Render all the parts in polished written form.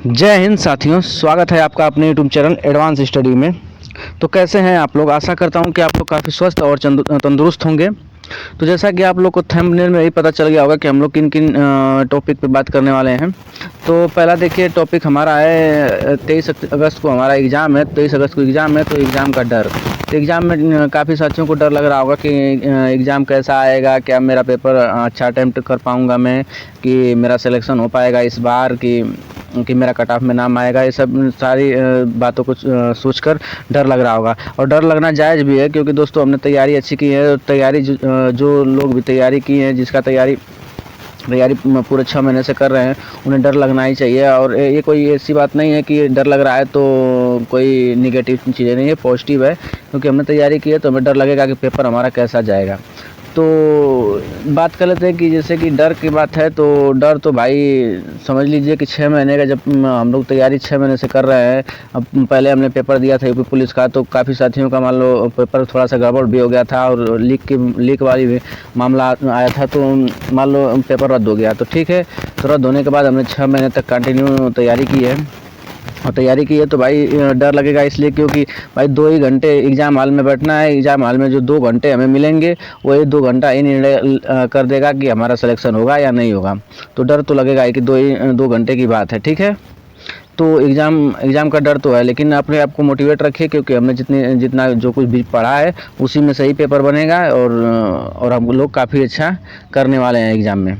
जय हिंद साथियों, स्वागत है आपका अपने यूट्यूब चैनल एडवांस स्टडी में। तो कैसे हैं आप लोग? आशा करता हूं कि आप लोग काफ़ी स्वस्थ और तंदुरुस्त होंगे। तो जैसा कि आप लोग को थंबनेल में ही पता चल गया होगा कि हम लोग किन किन टॉपिक पे बात करने वाले हैं। तो पहला देखिए, टॉपिक हमारा है 23 अगस्त को हमारा एग्ज़ाम है। 23 अगस्त को एग्ज़ाम है, तो एग्ज़ाम का डर। तो एग्ज़ाम में काफ़ी साथियों को डर लग रहा होगा कि एग्ज़ाम कैसा आएगा, क्या मेरा पेपर अच्छा अटैम्प्ट कर पाऊँगा मैं, कि मेरा सिलेक्शन हो पाएगा इस बार, कि मेरा कट ऑफ में नाम आएगा। ये सब सारी बातों को सोचकर डर लग रहा होगा, और डर लगना जायज़ भी है, क्योंकि दोस्तों हमने तैयारी अच्छी की है। तैयारी जो लोग भी तैयारी की है, जिसका तैयारी पूरे 6 महीने से कर रहे हैं, उन्हें डर लगना ही चाहिए। और ये कोई ऐसी बात नहीं है कि डर लग रहा है तो कोई निगेटिव चीज़ें नहीं है, पॉजिटिव है, क्योंकि हमने तैयारी की है तो हमें डर लगेगा कि पेपर हमारा कैसा जाएगा। तो बात कर लेते हैं कि जैसे कि डर की बात है, तो डर तो भाई समझ लीजिए कि 6 महीने का, जब हम लोग तैयारी 6 महीने से कर रहे हैं। अब पहले हमने पेपर दिया था यूपी पुलिस का, तो काफ़ी साथियों का मान लो पेपर थोड़ा सा गड़बड़ भी हो गया था, और लीक वाली भी मामला आया था, तो मान लो पेपर रद्द हो गया। तो ठीक है, तो रद्द होने के बाद हमने 6 महीने तक कंटिन्यू तैयारी की है। और तैयारी की है तो भाई डर लगेगा इसलिए क्योंकि भाई 2 ही घंटे एग्ज़ाम हॉल में बैठना है। एग्ज़ाम हॉल में जो 2 घंटे हमें मिलेंगे, वही 2 घंटा ही निर्णय कर देगा कि हमारा सिलेक्शन होगा या नहीं होगा। तो डर तो लगेगा ही कि 2 घंटे की बात है, ठीक है। तो एग्ज़ाम का डर तो है, लेकिन अपने आप को मोटिवेट रखिए, क्योंकि हमने जितना जो कुछ भी पढ़ा है उसी में सही पेपर बनेगा, और हम लोग काफ़ी अच्छा करने वाले हैं एग्ज़ाम में।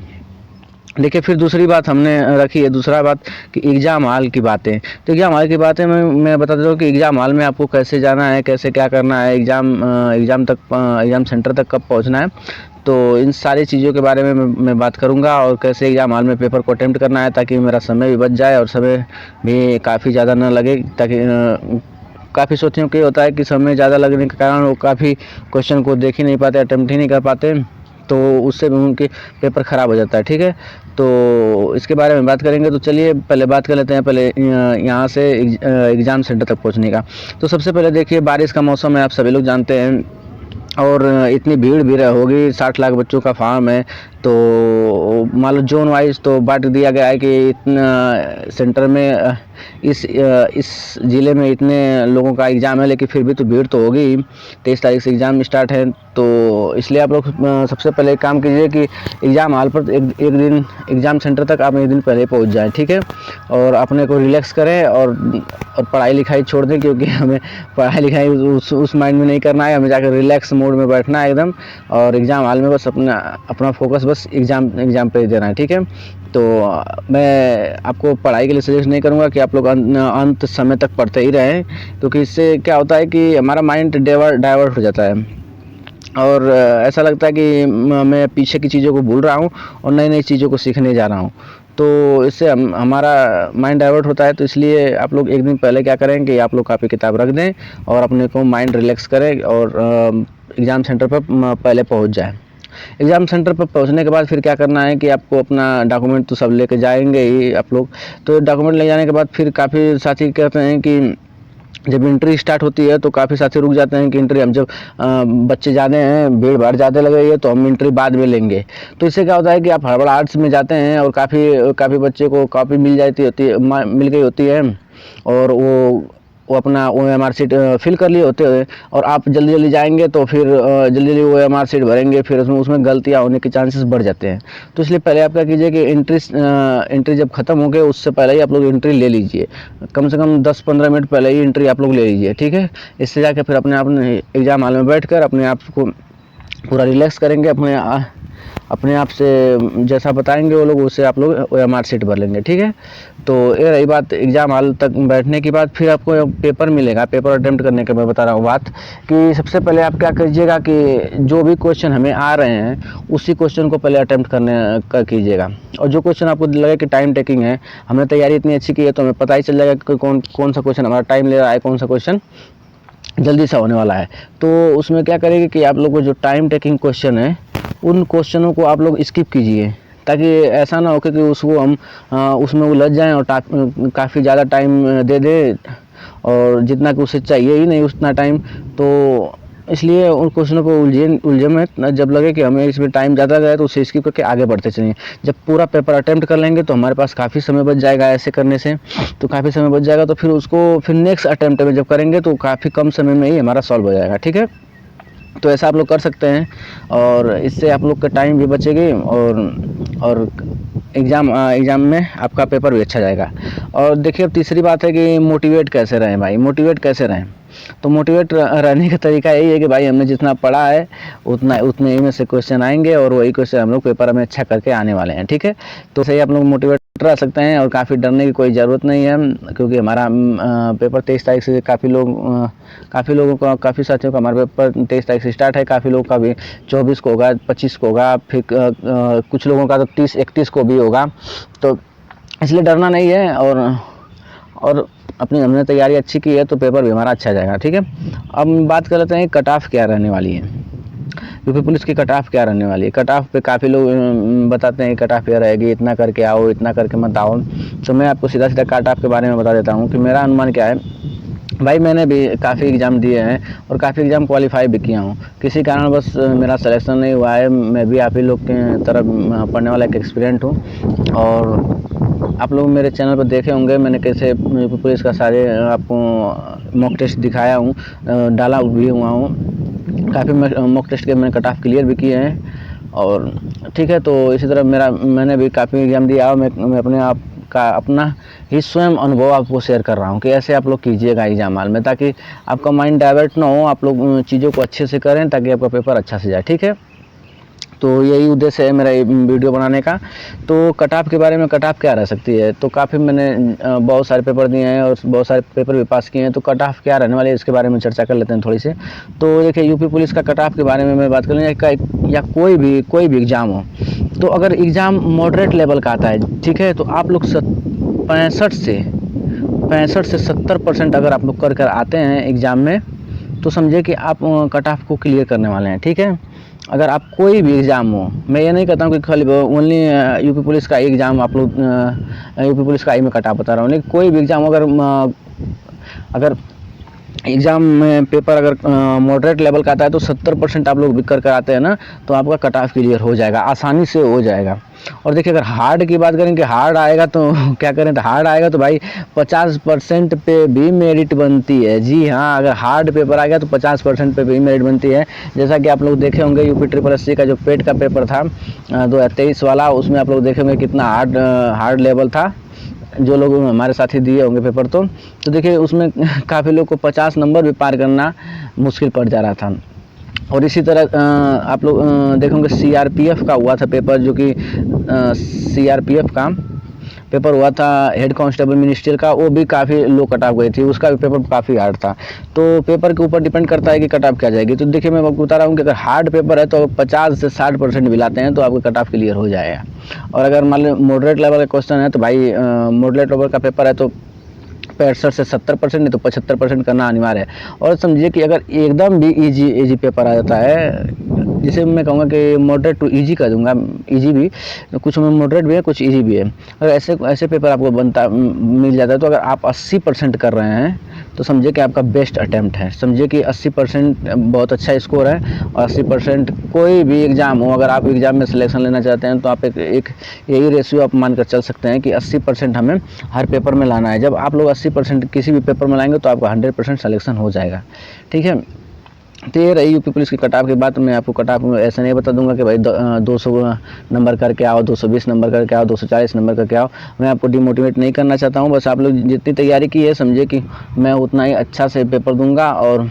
देखिए, फिर दूसरी बात हमने रखी है, दूसरा बात कि एग्ज़ाम हॉल की बातें। तो एग्ज़ाम हॉल की बातें मैं बता देता हूँ कि एग्ज़ाम हॉल में आपको कैसे जाना है, कैसे क्या करना है, एग्ज़ाम सेंटर तक कब पहुँचना है। तो इन सारी चीज़ों के बारे में मैं बात करूँगा, और कैसे एग्ज़ाम हॉल में पेपर को अटेम्प्ट करना है, ताकि मेरा समय भी बच जाए और समय भी काफ़ी ज़्यादा ना लगे। ताकि काफ़ी साथियों को ये होता है कि समय ज़्यादा लगने के कारण वो काफ़ी क्वेश्चन को देख ही नहीं पाते, अटेम्प्ट ही नहीं कर पाते, तो उससे भी उनके पेपर ख़राब हो जाता है, ठीक है। तो इसके बारे में बात करेंगे। तो चलिए पहले बात कर लेते हैं, पहले यहाँ से एग्ज़ाम सेंटर तक पहुँचने का। तो सबसे पहले देखिए, बारिश का मौसम है, आप सभी लोग जानते हैं, और इतनी भीड़ भी होगी। 60 लाख बच्चों का फॉर्म है, तो मान लो जोन वाइज तो बांट दिया गया है कि इतना सेंटर में इस ज़िले में इतने लोगों का एग्ज़ाम है, लेकिन फिर भी तो भीड़ तो होगी। 23 तारीख से एग्ज़ाम स्टार्ट है, तो इसलिए आप लोग सबसे पहले एक काम कीजिए कि एग्ज़ाम हॉल पर एक दिन एग्ज़ाम सेंटर तक आप एक दिन पहले पहुंच जाएं, ठीक है। और अपने को रिलैक्स करें, और पढ़ाई लिखाई छोड़ दें, क्योंकि हमें पढ़ाई लिखाई उस माइंड में नहीं करना है। हमें जाकर रिलैक्स मोड में बैठना है एकदम, और एग्ज़ाम हॉल में बस अपना फोकस बस एग्ज़ाम पे ही देना है, ठीक है। तो मैं आपको पढ़ाई के लिए सजेस्ट नहीं करूँगा कि आप लोग अंत समय तक पढ़ते ही रहें, क्योंकि इससे क्या होता है कि हमारा माइंड डाइवर्ट हो जाता है, और ऐसा लगता है कि मैं पीछे की चीज़ों को भूल रहा हूँ और नई नई चीज़ों को सीखने जा रहा हूँ। तो इससे हमारा माइंड डाइवर्ट होता है। तो इसलिए आप लोग एक दिन पहले क्या करें कि आप लोग कापी किताब रख दें, और अपने को माइंड रिलैक्स करें, और एग्ज़ाम सेंटर पर पहले पहुंच जाएं। एग्ज़ाम सेंटर पर पहुंचने के बाद फिर क्या करना है कि आपको अपना डॉक्यूमेंट तो सब लेके जाएंगे ही आप लोग। तो डॉक्यूमेंट ले जाने के बाद फिर काफ़ी साथी कहते हैं कि जब एंट्री स्टार्ट होती है तो काफ़ी साथी रुक जाते हैं कि एंट्री हम जब बच्चे ज़्यादा हैं, भीड़ भाड़ ज़्यादा लग रही है, तो हम एंट्री बाद में लेंगे। तो इससे क्या होता है कि आप हड़बड़ाहट में जाते हैं, और काफ़ी बच्चे को कॉपी मिल गई होती है, और वो अपना OMR सीट फिल कर लिए होते हैं, और आप जल्दी जल्दी जाएंगे तो फिर जल्दी जल्दी OMR सीट भरेंगे, फिर उसमें गलतियाँ होने के चांसेस बढ़ जाते हैं। तो इसलिए पहले आप क्या कीजिए कि एंट्री जब ख़त्म हो गए उससे पहले ही आप लोग एंट्री ले लीजिए। कम से कम 10-15 मिनट पहले ही एंट्री आप लोग ले लीजिए, ठीक है। इससे जाकर फिर अपने एग्ज़ाम हॉल में बैठ कर अपने आप को पूरा रिलैक्स करेंगे, अपने आप से जैसा बताएंगे वो लोग, उससे आप लोग OMR सीट भर लेंगे, ठीक है। तो ये रही बात एग्ज़ाम हॉल तक बैठने की बात। फिर आपको पेपर मिलेगा, पेपर अटेम्प्ट करने का मैं बता रहा हूँ बात, कि सबसे पहले आप क्या कीजिएगा कि जो भी क्वेश्चन हमें आ रहे हैं उसी क्वेश्चन को पहले अटेम्प्ट करने का कीजिएगा। और जो क्वेश्चन आपको लगे कि टाइम टेकिंग है, हमने तैयारी इतनी अच्छी की है, तो हमें पता ही चल जाएगा कि कौन सा क्वेश्चन हमारा टाइम ले रहा है, कौन सा क्वेश्चन जल्दी से होने वाला है। तो उसमें क्या करेंगे कि आप लोग को जो टाइम टेकिंग क्वेश्चन है, उन क्वेश्चनों को आप लोग स्किप कीजिए, ताकि ऐसा ना हो कि उसको हम उसमें उलझ जाएं और काफ़ी ज़्यादा टाइम दे दें, और जितना कि उसे चाहिए ही नहीं उतना टाइम। तो इसलिए उन क्वेश्चनों को उलझे में जब लगे कि हमें इसमें टाइम ज़्यादा गया तो उसे स्किप करके आगे बढ़ते चलेंगे। जब पूरा पेपर अटेम्प्ट कर लेंगे तो हमारे पास काफ़ी समय बच जाएगा, ऐसे करने से तो काफ़ी समय बच जाएगा, तो फिर उसको फिर नेक्स्ट अटेम्प्ट में जब करेंगे तो काफ़ी कम समय में ही हमारा सॉल्व हो जाएगा। ठीक है, तो ऐसा आप लोग कर सकते हैं और इससे आप लोग का टाइम भी बचेगी और एग्ज़ाम में आपका पेपर भी अच्छा जाएगा। और देखिए अब तीसरी बात है कि मोटिवेट कैसे रहें भाई, मोटिवेट कैसे रहें। तो मोटिवेट रहने का तरीका यही है कि भाई हमने जितना पढ़ा है उतने ही में से क्वेश्चन आएंगे और वही क्वेश्चन हम लोग पेपर में अच्छा करके आने वाले हैं। ठीक है, तो सही आप लोग मोटिवेट रह सकते हैं और काफ़ी डरने की कोई ज़रूरत नहीं है, क्योंकि हमारा पेपर 23 तारीख से काफ़ी लोगों का, काफ़ी साथियों का हमारा पेपर 23 तारीख से स्टार्ट है। काफ़ी लोगों का भी 24 को होगा, 25 को होगा, फिर कुछ लोगों का तो 30-31 को भी होगा। तो इसलिए डरना नहीं है और अपनी हमने तैयारी अच्छी की है तो पेपर भी हमारा अच्छा जाएगा। ठीक है, अब बात कर लेते हैं कट ऑफ क्या रहने वाली है, यूपी पुलिस की कट ऑफ क्या रहने वाली है। कट ऑफ पे काफ़ी लोग बताते हैं कट ऑफ ये रहेगी, इतना करके आओ, इतना करके मत आओ। तो मैं आपको सीधा सीधा कट ऑफ के बारे में बता देता हूँ कि मेरा अनुमान क्या है। भाई मैंने भी काफ़ी एग्ज़ाम दिए हैं और काफ़ी एग्ज़ाम क्वालिफाई भी किया हूँ, किसी कारण बस मेरा सिलेक्शन नहीं हुआ है। मैं भी आप ही लोग की तरह पढ़ने वाला एक एक्सपीरियंट हूँ और आप लोग मेरे चैनल पर देखे होंगे मैंने कैसे यूपी पुलिस का सारे आपको मॉक टेस्ट दिखाया हूँ, डाला भी हुआ हूँ। काफ़ी मॉक टेस्ट के मैंने कट ऑफ क्लियर भी किए हैं और ठीक है, तो इसी तरह मैंने भी काफ़ी एग्ज़ाम दिया और मैं अपने आप का अपना ही स्वयं अनुभव आपको शेयर कर रहा हूँ कि ऐसे आप लोग कीजिएगा एग्जाम हॉल में, ताकि आपका माइंड डाइवर्ट ना हो, आप लोग चीज़ों को अच्छे से करें ताकि आपका पेपर अच्छा से जाए। ठीक है, तो यही उद्देश्य है मेरा वीडियो बनाने का। तो कट ऑफ के बारे में, कट ऑफ क्या रह सकती है, तो काफ़ी मैंने बहुत सारे पेपर दिए हैं और बहुत सारे पेपर भी पास किए हैं, तो कट ऑफ क्या रहने वाली है इसके बारे में चर्चा कर लेते हैं थोड़ी सी। तो देखिए यूपी पुलिस का कट ऑफ के बारे में मैं बात करूँ या कोई भी एग्ज़ाम हो, तो अगर एग्ज़ाम मॉडरेट लेवल का आता है, ठीक है, तो आप लोग 65 से 70% अगर आप लोग कर आते हैं एग्ज़ाम में तो समझे कि आप कट ऑफ को क्लियर करने वाले हैं। ठीक है, अगर आप कोई भी एग्ज़ाम हो, मैं ये नहीं कहता हूँ कि खाली ओनली यूपी पुलिस का एग्ज़ाम आप लोग यूपी पुलिस का ही मैं कट ऑफ बता रहा हूँ, लेकिन कोई भी एग्ज़ाम अगर एग्ज़ाम में पेपर अगर मॉडरेट लेवल का आता है तो 70% आप लोग भी कर आते हैं ना, तो आपका कट ऑफ क्लियर हो जाएगा, आसानी से हो जाएगा। और देखिए अगर हार्ड की बात करें कि हार्ड आएगा तो क्या करें, तो हार्ड आएगा तो भाई 50% पे भी मेरिट बनती है। जी हाँ, अगर हार्ड पेपर आएगा तो 50% पे भी मेरिट बनती है। जैसा कि आप लोग देखे होंगे यूपी SSC का जो पेट का पेपर था 2023 वाला, उसमें आप लोग देखे होंगे कितना हार्ड लेवल था, जो लोग हमारे साथ ही दिए होंगे पेपर। तो देखिए उसमें काफ़ी लोग को 50 नंबर भी पार करना मुश्किल पड़ जा रहा था। और इसी तरह आप लोग देखोगे CRPF का हुआ था पेपर, जो कि CRPF का पेपर हुआ था हेड कांस्टेबल मिनिस्ट्रियल का, वो भी काफ़ी लो कट ऑफ गई थी, उसका भी पेपर काफ़ी हार्ड था। तो पेपर के ऊपर डिपेंड करता है कि कट ऑफ क्या जाएगी। तो देखिए मैं आपको बता रहा हूँ कि अगर हार्ड पेपर है तो 50 से 60% भी लाते हैं तो आपका कट ऑफ क्लियर हो जाएगा। और अगर मान लो मॉडरेट लेवल का क्वेश्चन है तो भाई मॉडरेट लेवल का पेपर है तो 65 से 70% नहीं तो 75% करना अनिवार्य है। और समझिए कि अगर एकदम भी इजी पेपर आ जाता है, जिसे मैं कहूँगा कि मॉडरेट टू इजी कर दूंगा, इजी भी कुछ में मॉडरेट भी है, कुछ इजी भी है, अगर ऐसे पेपर आपको मिल जाता है तो अगर आप 80% कर रहे हैं तो समझिए कि आपका बेस्ट अटैम्प्ट है। समझिए कि 80% बहुत अच्छा स्कोर है। और 80% कोई भी एग्ज़ाम हो, अगर आप एग्ज़ाम में सिलेक्शन लेना चाहते हैं तो आप एक यही रेशियो आप मान कर चल सकते हैं कि 80% हमें हर पेपर में लाना है। जब आप लोग 80% किसी भी पेपर में लाएंगे तो आपका 100% सिलेक्शन हो जाएगा। ठीक है, तो ये रही यूपी पुलिस की कट ऑफ की बात। मैं आपको कट ऑफ ऐसे नहीं बता दूंगा कि भाई 200 नंबर करके आओ, 220 नंबर करके आओ, 240 नंबर करके आओ। मैं आपको डिमोटिवेट नहीं करना चाहता हूँ, बस आप लोग जितनी तैयारी की है समझे कि मैं उतना ही अच्छा से पेपर दूंगा और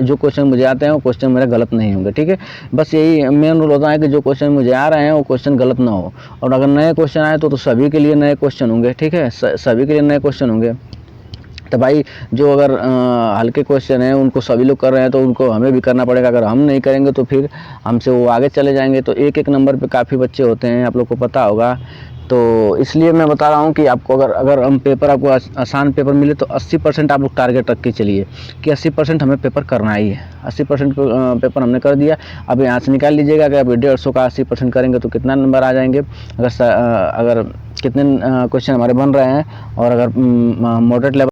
जो क्वेश्चन मुझे आते हैं वो क्वेश्चन मेरे गलत नहीं होंगे। ठीक है, बस यही मेन रूल होता है कि जो क्वेश्चन मुझे आ रहे हैं वो क्वेश्चन गलत ना हो। और अगर नए क्वेश्चन आए तो सभी के लिए नए क्वेश्चन होंगे। ठीक है, सभी के लिए नए क्वेश्चन होंगे। तो भाई जो अगर हल्के क्वेश्चन हैं उनको सभी लोग कर रहे हैं तो उनको हमें भी करना पड़ेगा। अगर हम नहीं करेंगे तो फिर हमसे वो आगे चले जाएंगे। तो एक नंबर पे काफ़ी बच्चे होते हैं, आप लोग को पता होगा। तो इसलिए मैं बता रहा हूँ कि आपको अगर हम पेपर आपको आसान पेपर मिले तो 80% आप लोग टारगेट रख के चलिए कि 80% हमें पेपर करना ही है। 80% पेपर हमने कर दिया, अब यहाँ से निकाल लीजिएगा कि आप 150 का 80% करेंगे तो कितना नंबर आ जाएंगे। अगर कितने क्वेश्चन हमारे बन रहे हैं और अगर मॉडरेट लेवल